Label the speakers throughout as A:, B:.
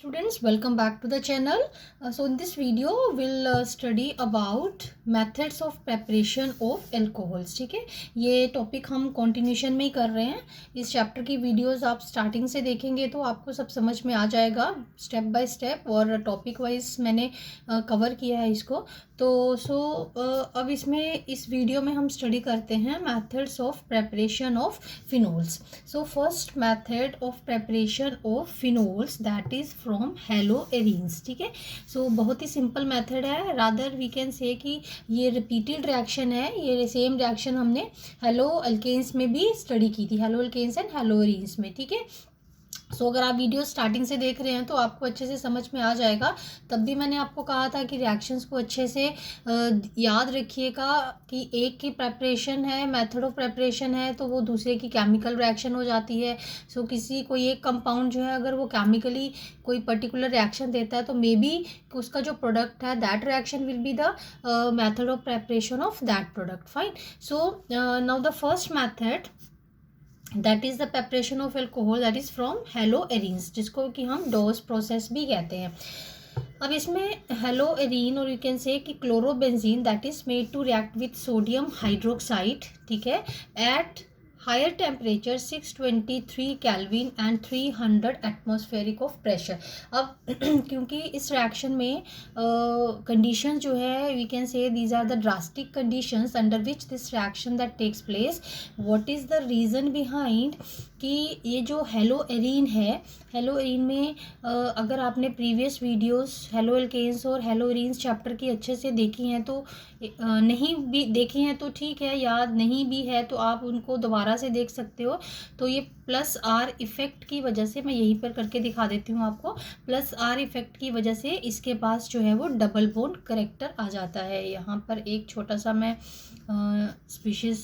A: Students, welcome back to the channel. So in this video we'll study about methods of preparation of alcohols. ठीक है, ये topic हम continuation में ही कर रहे हैं. इस चैप्टर की वीडियोस आप स्टार्टिंग से देखेंगे तो आपको सब समझ में आ जाएगा स्टेप बाय स्टेप, और टॉपिक वाइज मैंने कवर किया है इसको. तो अब इस वीडियो में हम स्टडी करते हैं methods of preparation of phenols. So first method of preparation of phenols that is from haloarenes. ठीक है, सो बहुत ही सिंपल मेथड है. रादर वी कैन से कि ये रिपीटेड रिएक्शन है. ये सेम रिएक्शन हमने हेलो अल्केन्स में भी स्टडी की थी, हेलो अल्केन्स एंड हेलोएरीन्स में. ठीक है, सो अगर आप वीडियो स्टार्टिंग से देख रहे हैं तो आपको अच्छे से समझ में आ जाएगा. तब भी मैंने आपको कहा था कि रिएक्शंस को अच्छे से याद रखिएगा कि एक की प्रेपरेशन है, मेथड ऑफ प्रेपरेशन है, तो वो दूसरे की केमिकल रिएक्शन हो जाती है. सो कोई एक कंपाउंड जो है अगर वो केमिकली कोई पर्टिकुलर रिएक्शन देता है तो मे बी उसका जो प्रोडक्ट है that reaction will be the method of preparation of that product. Fine. So now the first method that is the preparation of alcohol that is from haloarenes, जिसको कि हम DOS process भी कहते हैं. अब इसमें हेलोएरीन और यू कैन से कि chlorobenzene that is made to react with sodium hydroxide. ठीक है, at higher temperature 623 kelvin and 300 atmospheric of pressure. अब क्योंकि इस रिएक्शन में कंडीशन जो है we can say these are the drastic conditions under which this reaction that takes place. What is the reason behind कि ये जो हेलोएरीन है, हेलोएरीन में अगर आपने प्रीवियस वीडियोस हेलो अल्केन्स और हेलोएरीन्स चैप्टर की अच्छे से देखी हैं तो नहीं भी देखी हैं तो ठीक है, याद नहीं भी है तो आप उनको दोबारा से देख सकते हो. तो ये प्लस आर इफ़ेक्ट की वजह से, मैं यहीं पर करके दिखा देती हूँ आपको, प्लस आर इफ़ेक्ट की वजह से इसके पास जो है वो डबल बॉन्ड करेक्टर आ जाता है. यहाँ पर एक छोटा सा मैं स्पीशीज़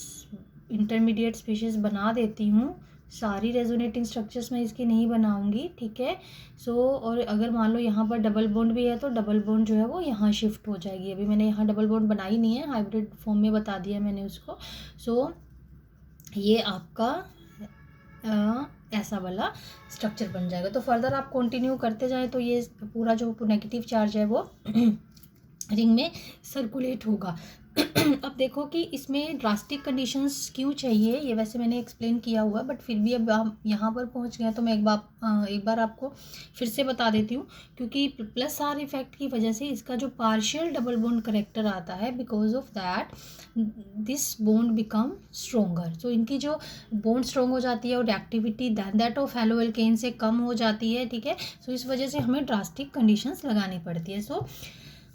A: इंटरमीडिएट स्पीशीज़ बना देती हूँ. सारी रेजोनेटिंग स्ट्रक्चर्स मैं इसकी नहीं बनाऊंगी. ठीक है, सो और अगर मान लो यहाँ पर डबल बॉन्ड भी है तो डबल बॉन्ड जो है वो यहाँ शिफ्ट हो जाएगी. अभी मैंने यहाँ डबल बॉन्ड बनाई नहीं है, हाइब्रिड फॉर्म में बता दिया मैंने उसको. सो ये आपका ऐसा वाला स्ट्रक्चर बन जाएगा. तो फर्दर आप कंटिन्यू करते जाएं तो ये पूरा जो नेगेटिव चार्ज है वो रिंग में सर्कुलेट होगा. अब देखो कि इसमें ड्रास्टिक कंडीशंस क्यों चाहिए, ये वैसे मैंने एक्सप्लेन किया हुआ, बट फिर भी अब हम यहाँ पर पहुँच गए तो मैं एक बार आपको फिर से बता देती हूँ. क्योंकि प्लस आर इफेक्ट की वजह से इसका जो पार्शियल डबल बॉन्ड करेक्टर आता है, because of that this bond become stronger. So इनकी जो बॉन्ड स्ट्रोंग हो जाती है और reactivity that of haloalkane से कम हो जाती है. ठीक है, सो इस वजह से हमें ड्रास्टिक कंडीशंस लगानी पड़ती है. सो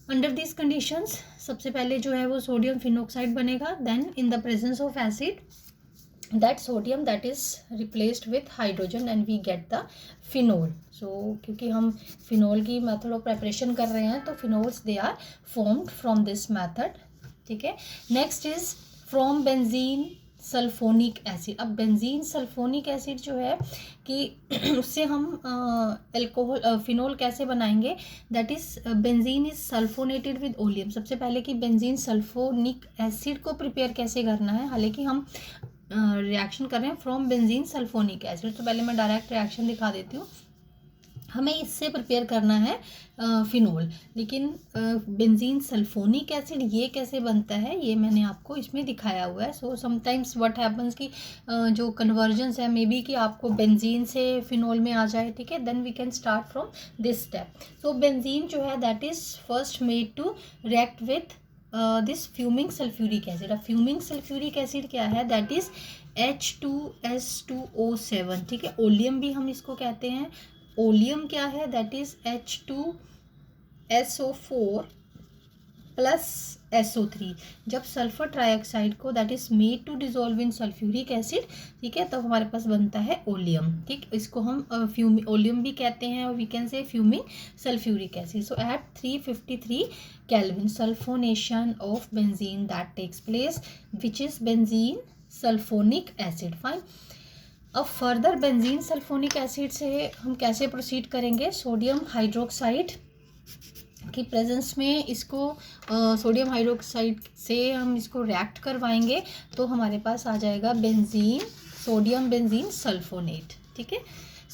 A: अंडर दिस कंडीशंस सबसे पहले जो है वो सोडियम फिनोक्साइड बनेगा. Then in the presence of acid that sodium that is replaced with hydrogen and we get the phenol. So क्योंकि हम फिनोल की मेथड ऑफ प्रेपरेशन कर रहे हैं तो phenols they are formed from this method. ठीक है, next is from benzene sulphonic acid. अब बेंजीन सल्फोनिक एसिड जो है कि उससे हम अल्कोहल फिनोल कैसे बनाएंगे, that is benzene is sulphonated with oleum. सबसे पहले कि बेंजीन सल्फोनिक एसिड को प्रिपेयर कैसे करना है, हालांकि हम रिएक्शन कर रहे हैं फ्रॉम बेंजीन सल्फोनिक एसिड, तो पहले मैं डायरेक्ट रिएक्शन दिखा देती हूँ. हमें इससे प्रिपेयर करना है फिनोल, लेकिन बेंजीन सल्फोनिक एसिड ये कैसे बनता है ये मैंने आपको इसमें दिखाया हुआ है. सो समटाइम्स व्हाट हैपन्स कि जो कन्वर्जन्स है मे बी कि आपको बेंजीन से फिनोल में आ जाए. ठीक है, then we can start from this step. So benzene जो है that is first made to react with this fuming sulphuric acid. अब फ्यूमिंग सल्फ्यूरिक एसिड क्या है, दैट इज़ H2S2O7. ठीक है, ओलियम भी हम इसको कहते हैं. ओलियम क्या है, that is H2SO4 plus SO3. जब सल्फर ट्राइऑक्साइड को that is made to dissolve in sulphuric acid, ठीक है, तो हमारे पास बनता है ओलियम. ठीक, इसको हम ओलियम भी कहते हैं और we can say fuming sulphuric acid. So at 353 kelvin sulphonation of benzene that takes place which is benzene sulphonic acid. Fine. अब फर्दर बेंजीन सल्फोनिक एसिड से हम कैसे प्रोसीड करेंगे, सोडियम हाइड्रोक्साइड की प्रेजेंस में इसको सोडियम हाइड्रोक्साइड से हम इसको रिएक्ट करवाएंगे तो हमारे पास आ जाएगा बेंजीन सोडियम बेंजीन सल्फोनेट. ठीक है,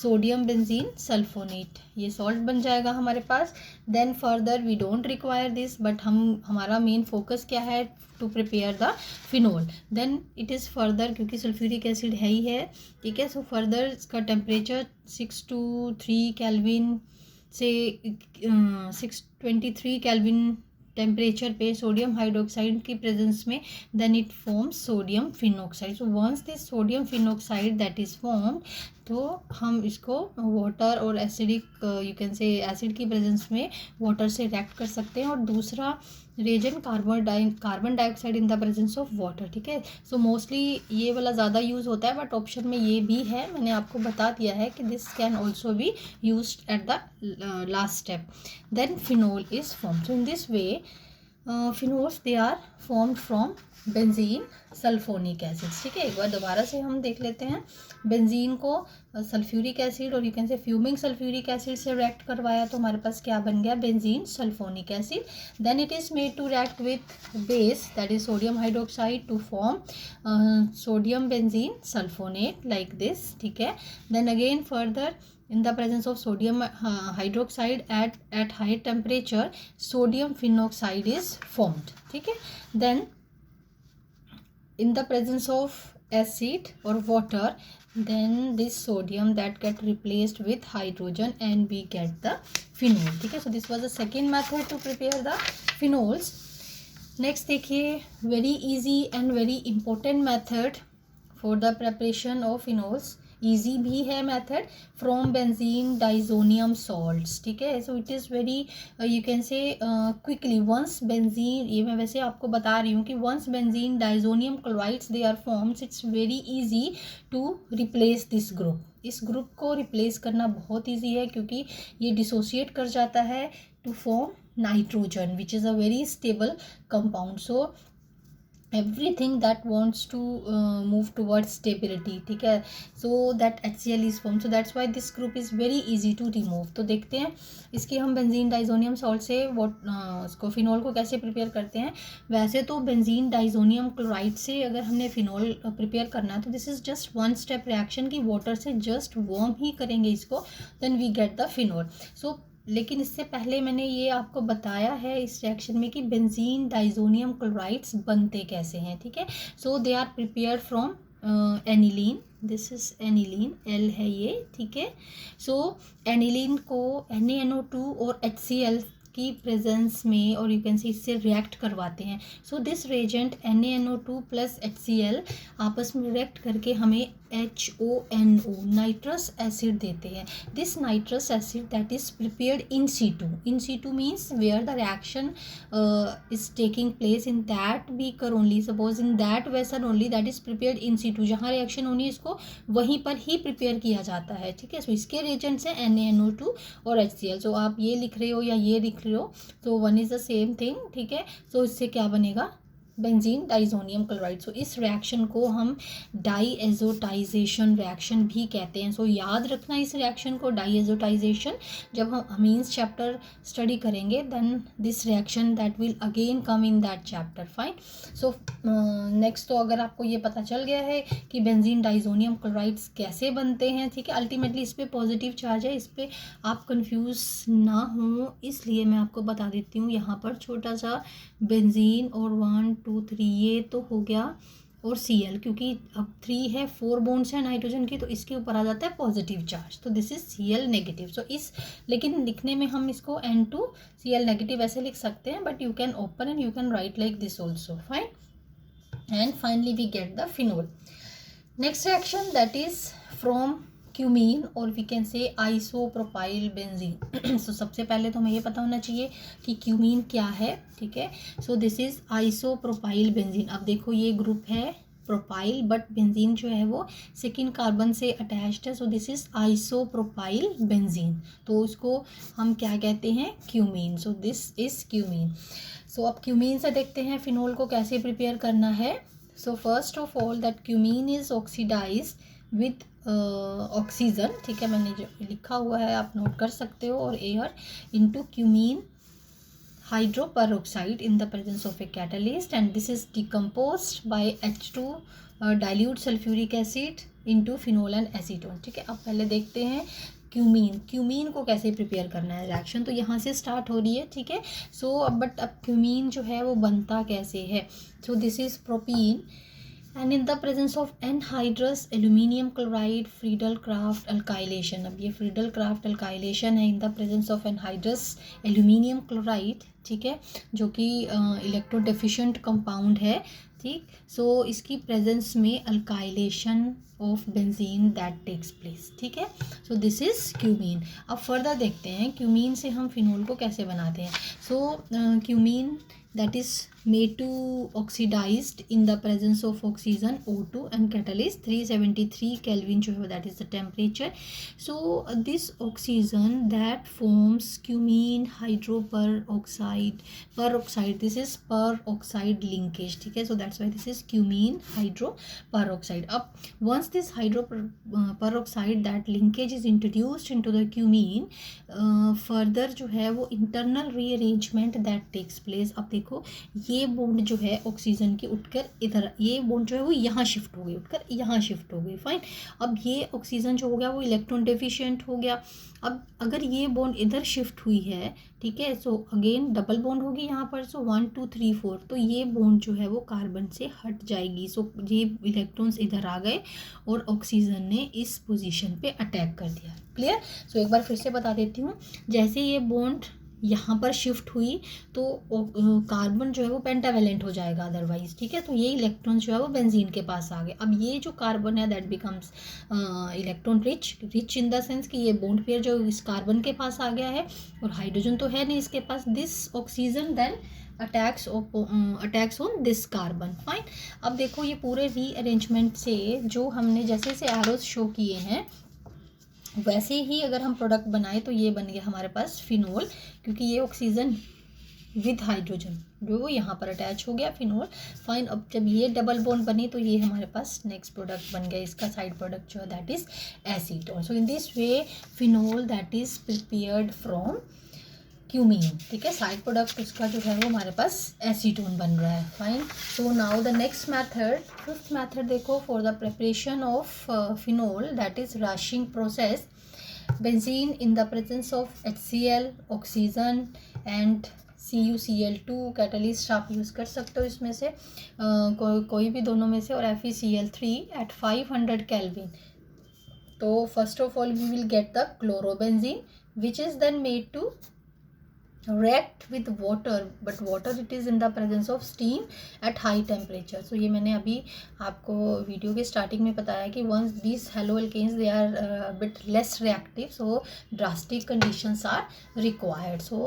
A: सोडियम बेंजीन सल्फोनेट, ये सॉल्ट बन जाएगा हमारे पास। Then further we don't require this, but हमारा मेन फोकस क्या है, to prepare the phenol. Then it is further, क्योंकि सल्फ्यूरिक एसिड है ही है, ठीक है। सो फर्दर इसका टेम्परेचर 6 to 3 केल्विन से 623 केल्विन टेम्परेचर पे सोडियम हाइड्रोक्साइड की प्रेजेंस में, then it forms sodium phenoxide. So once this sodium phenoxide that is formed, तो हम इसको वाटर और एसिडिक, यू कैन से एसिड की प्रेजेंस में वाटर से रिएक्ट कर सकते हैं। और दूसरा reagent carbon dioxide in the presence of water, ठीक है। सो मोस्टली ये वाला ज़्यादा यूज़ होता है, बट ऑप्शन में ये भी है, मैंने आपको बता दिया है कि this can also be used at the last step. Then phenol is form. So in this way phenols they are formed from benzene sulphonic acid, ठीक है। एक बार दोबारा से हम देख लेते हैं। बेंजीन को सल्फ्यूरिक एसिड और you can say fuming sulphuric acid से रिएक्ट करवाया, तो हमारे पास क्या बन गया, benzene sulphonic acid. Then it is made to react with base that is sodium hydroxide to form sodium benzene sulphonate like this, ठीक है। Then again further in the presence of sodium hydroxide at high temperature, sodium phenoxide is formed, ठीक है। then in the presence of acid or water, then this sodium that get replaced with hydrogen and we get the phenol, ठीक है। so this was the second method to prepare the phenols. next देखिए, very easy and very important method for the preparation of phenols, easy भी है method, from benzene diazonium salts, ठीक है। So it is very, you can say quickly, once benzene, ये मैं वैसे आपको बता रही हूँ कि once benzene diazonium chlorides they are forms, it's very easy to replace this group. इस ग्रुप को रिप्लेस करना बहुत ईजी है, क्योंकि ये डिसोसिएट कर जाता है to form nitrogen which is a very stable compound. So everything that wants to move towards stability, ठीक है। so that HCl is formed, so that's why this group is very easy to remove। तो देखते हैं इसकी हम benzene diazonium salt से इसको phenol को कैसे प्रिपेयर करते हैं। वैसे तो बेंजीन डाइजोनियम क्लोराइड से अगर हमने फिनोल प्रिपेयर करना है, तो this is just one step reaction की वाटर से जस्ट वार्म ही करेंगे इसको, then we get the phenol. So लेकिन इससे पहले मैंने ये आपको बताया है इस रिएक्शन में कि बेंजीन डाइजोनियम क्लोराइड्स बनते कैसे हैं, ठीक है। So they are prepared from aniline, this is aniline, L है ये, ठीक है। सो एनिलीन को NaNO2 और HCl की प्रेजेंस में, और यू कैन सी इससे रिएक्ट करवाते हैं। So this reagent NaNO2 plus HCl आपस में रिएक्ट करके हमें HONO नाइट्रस एसिड देते हैं। This nitrous acid that is prepared in situ means where the reaction is taking place in that beaker only, suppose in that vessel only, that is prepared in situ, जहाँ reaction होनी है इसको वहीं पर ही prepare किया जाता है, ठीक है। सो इसके रिएजेंट्स हैं NaNO2 और HCl। सो आप ये लिख रहे हो या ये लिख रहे हो, तो one is the same thing, ठीक है। सो इससे क्या बनेगा, बेंजीन डाइजोनियम क्लोराइड। सो इस रिएक्शन को हम डाईएजोटाइजेशन रिएक्शन भी कहते हैं। सो याद रखना इस रिएक्शन को, डाईएजोटाइजेशन। जब हम अमीन्स चैप्टर स्टडी करेंगे, then this reaction that will again come in that chapter, fine. So next, तो अगर आपको ये पता चल गया है कि बेंजीन डाइजोनियम क्लोराइड्स कैसे बनते हैं, ठीक है। अल्टीमेटली इस पर पॉजिटिव चार्ज है, इस पर आप कंफ्यूज ना हो, इसलिए मैं आपको बता देती हूँ यहाँ पर छोटा सा बेंजीन और 1 2 3 ये तो हो गया, और Cl, क्योंकि अब 3 है, 4 बॉन्ड्स है नाइट्रोजन की, तो इसके ऊपर आ जाता है पॉजिटिव चार्ज, तो दिस इज Cl नेगेटिव। सो इस, लेकिन लिखने में हम इसको N2Cl नेगेटिव ऐसे लिख सकते हैं, but you can open and you can write like this also, fine. And finally we get the phenol. Next reaction that is from cumene और we can say isopropyl benzene. So सबसे पहले तो हमें ये पता होना चाहिए कि क्यूमीन क्या है, ठीक है। So this is isopropyl benzene. अब देखो ये ग्रुप है प्रोपाइल, बट बेंजीन जो है वो सेकेंड कार्बन से अटैच्ड है, so this is isopropyl benzene. तो उसको हम क्या कहते हैं, cumene. So this is cumene. So अब क्यूमीन से देखते हैं फिनोल को कैसे प्रिपेयर करना है। So first of all that cumene is oxidise with oxygen, ठीक है, मैंने जो लिखा हुआ है आप नोट कर सकते हो, और air into cumene hydroperoxide in the presence of a catalyst, and this is decomposed by H2 dilute sulfuric acid into phenol and acetone. ठीक है, अब पहले देखते हैं क्यूमीन को कैसे प्रिपेयर करना है। रिएक्शन तो यहाँ से स्टार्ट हो रही है, ठीक है। सो अब क्यूमीन जो है वो बनता कैसे है। So this is propene and in the presence of anhydrous aluminium chloride Friedel craft alkylation. अब ये फ्रीडल क्राफ्ट अल्काइलेशन है इन the presence of anhydrous aluminium chloride, ठीक है, जो कि इलेक्ट्रोडेफिशिएंट कंपाउंड है। ठीक, सो इसकी प्रेजेंस में alkylation of benzene that takes place. ठीक है, सो दिस इज क्यूमीन। अब फर्दर देखते हैं क्यूमीन से हम फिनोल को कैसे बनाते हैं। सो cumene that is made to oxidized in the presence of oxygen O2 and catalyst 373 Kelvin जो है that is the temperature. So this oxygen that forms cumene hydroperoxide, this is peroxide linkage, ठीक है, so that's why this is cumene hydroperoxide. अब once this hydroperoxide that linkage is introduced into the cumene, further जो है वो internal rearrangement that takes place. अब देखो ये bond जो है ऑक्सीजन की उठकर इधर, ये बॉन्ड जो है वो यहाँ शिफ्ट हो गई, उठकर यहाँ शिफ्ट हो गई, फाइन। अब ये ऑक्सीजन जो हो गया वो इलेक्ट्रॉन डेफिशिएंट हो गया। अब अगर ये बॉन्ड इधर शिफ्ट हुई है, ठीक है, सो अगेन डबल बॉन्ड होगी यहाँ पर। सो 1 2 3 4, तो ये बॉन्ड जो है वो कार्बन से हट जाएगी। सो ये इलेक्ट्रॉन्स इधर आ गए और ऑक्सीजन ने इस पोजीशन पे अटैक कर दिया। क्लियर। सो एक बार फिर से बता देती हूँ, जैसे ये बॉन्ड यहाँ पर शिफ्ट हुई तो कार्बन जो है वो पेंटावेलेंट हो जाएगा अदरवाइज, ठीक है, तो ये इलेक्ट्रॉन जो है वो बेंजीन के पास आ गए। अब ये जो कार्बन है that becomes electron rich in the sense कि ये बॉन्ड पेयर जो इस कार्बन के पास आ गया है और हाइड्रोजन तो है नहीं इसके पास। This oxygen then attacks on this carbon, fine. अब देखो ये पूरे रीअरेंजमेंट से जो हमने जैसे से एरोस शो किए हैं वैसे ही अगर हम प्रोडक्ट बनाए तो ये बन गया हमारे पास फिनोल, क्योंकि ये ऑक्सीजन विद हाइड्रोजन जो वो यहाँ पर अटैच हो गया, फिनोल, फाइन। अब जब ये डबल बॉन्ड बनी तो ये हमारे पास नेक्स्ट प्रोडक्ट बन गया, इसका साइड प्रोडक्ट जो है that is acetone. So in this way phenol that is prepared from cumene, ठीक है, साइड प्रोडक्ट उसका जो है वो हमारे पास एसीटोन बन रहा है, fine. So now the next method, fifth method देखो, for the preparation of phenol that is Raschig process. Benzene in the presence of HCl, oxygen and CuCl2 catalyst आप यूज़ कर सकते हो इसमें से कोई भी दोनों में से, और FeCl3 एट 500 Kelvin। तो first of all we will get the chlorobenzene which is then made to react with water, but water it is in the presence of steam at high temperature. So ये मैंने अभी आपको video के starting में बताया कि once these haloalkanes they are bit less reactive, so drastic conditions are required, so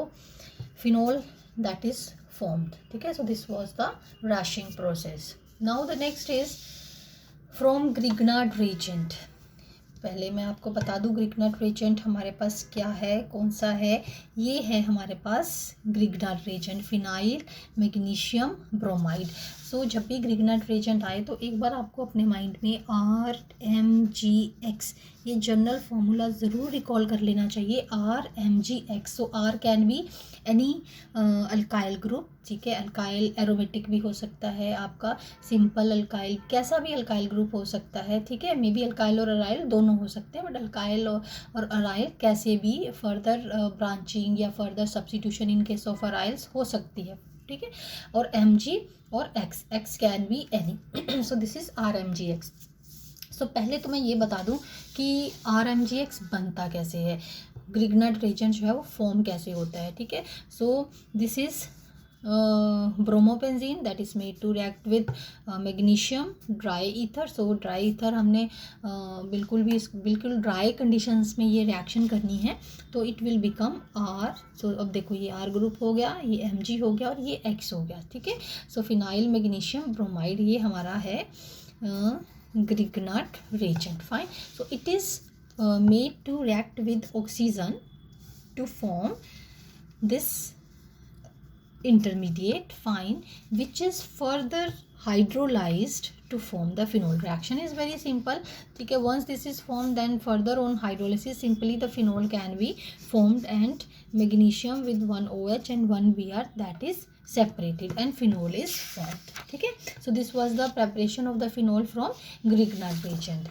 A: phenol that is formed, ठीक है। So this was the rashing process. Now the next is from Grignard reagent. पहले मैं आपको बता दूं Grignard reagent हमारे पास क्या है, कौन सा है। ये है हमारे पास Grignard reagent, phenyl magnesium bromide. So जब भी ग्रिग्नार्ड रिएजेंट आए तो एक बार आपको अपने माइंड में RMGX ये जनरल फार्मूला ज़रूर रिकॉल कर लेना चाहिए, RMGX। So R can be any alkyl group, ठीक है, अल्काइल एरोमेटिक भी हो सकता है आपका, सिंपल अल्काइल, कैसा भी अल्काइल ग्रुप हो सकता है, ठीक है, मे बी अल्काइल और अराइल दोनों हो सकते हैं, बट अल्काइल और अराइल कैसे भी फर्दर ब्रांचिंग या further substitution in case of aryls हो सकती है, ठीक है। और Mg और X can be any. So this is RMGX। सो पहले तो मैं ये बता दूं कि RMGX बनता कैसे है, ग्रिग्नार्ड रिएजेंट जो है वो फॉर्म कैसे होता है, ठीक है। So this is bromobenzene that is made to react with magnesium dry ether. So dry ether हमने बिल्कुल ड्राई कंडीशंस में ये रिएक्शन करनी है, तो इट विल बिकम R। सो अब देखो ये R ग्रुप हो गया, ये Mg हो गया और ये X हो गया, ठीक है। सो फिनाइल मैग्नीशियम ब्रोमाइड ये हमारा है Grignard reagent, fine. So it is made to react with oxygen to form this intermediate, fine, which is further hydrolyzed to form the phenol. Reaction is very simple, ठीक है। Once this is formed, then further on hydrolysis simply the phenol can be formed and magnesium with one OH and one Br that is separated and phenol is formed, ठीक है। So this was the preparation of the phenol from Grignard reagent.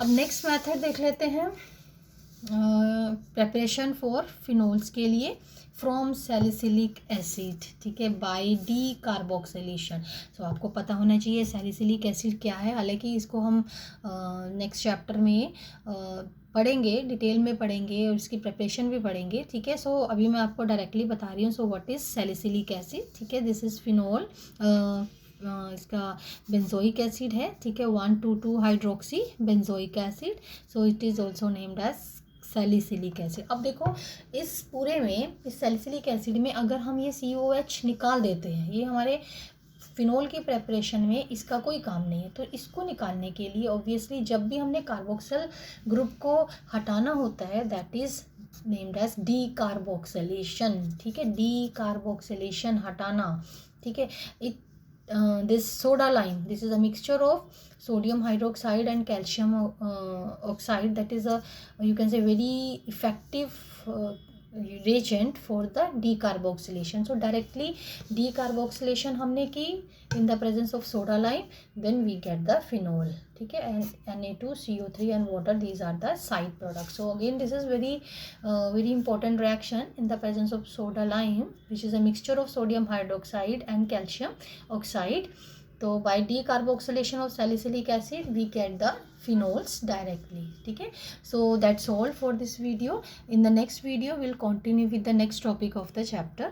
A: अब next method देख लेते हैं preparation for phenols के लिए from salicylic acid, ठीक है, बाय डी कार्बोक्सिलेशन। सो आपको पता होना चाहिए सैलिसिलिक एसिड क्या है, हालांकि इसको हम नेक्स्ट चैप्टर में पढ़ेंगे, डिटेल में पढ़ेंगे और इसकी प्रिपरेशन भी पढ़ेंगे, ठीक है। सो अभी मैं आपको डायरेक्टली बता रही हूँ। So what is salicylic acid, ठीक है, दिस इज़ फिनोल, इसका बेंजोइक एसिड है, ठीक है, 1,2,2 hydroxy benzoic acid. So it is also named as salicylic acid. अब देखो इस पूरे में, इस सैलिसिलिक एसिड में अगर हम ये COH निकाल देते हैं, ये हमारे फिनोल की प्रेपरेशन में इसका कोई काम नहीं है। तो इसको निकालने के लिए ऑब्वियसली जब भी हमने कार्बोक्सिल ग्रुप को हटाना होता है, that is named as decarboxylation, ठीक है, डी कार्बोक्सिलेशन हटाना, ठीक है। This soda lime, this is a mixture of sodium hydroxide and calcium oxide, that is a, you can say, very effective reagent for the decarboxylation. So directly decarboxylation हमने की in the presence of soda lime, then we get the phenol, ठीक है, and Na2CO3 and water, these are the side products. So again this is very important reaction in the presence of soda lime, which is a mixture of sodium hydroxide and calcium oxide. तो by decarboxylation of salicylic acid we get the phenols directly, ठीक है। So that's all for this video. In the next video we'll continue with the next topic of the chapter.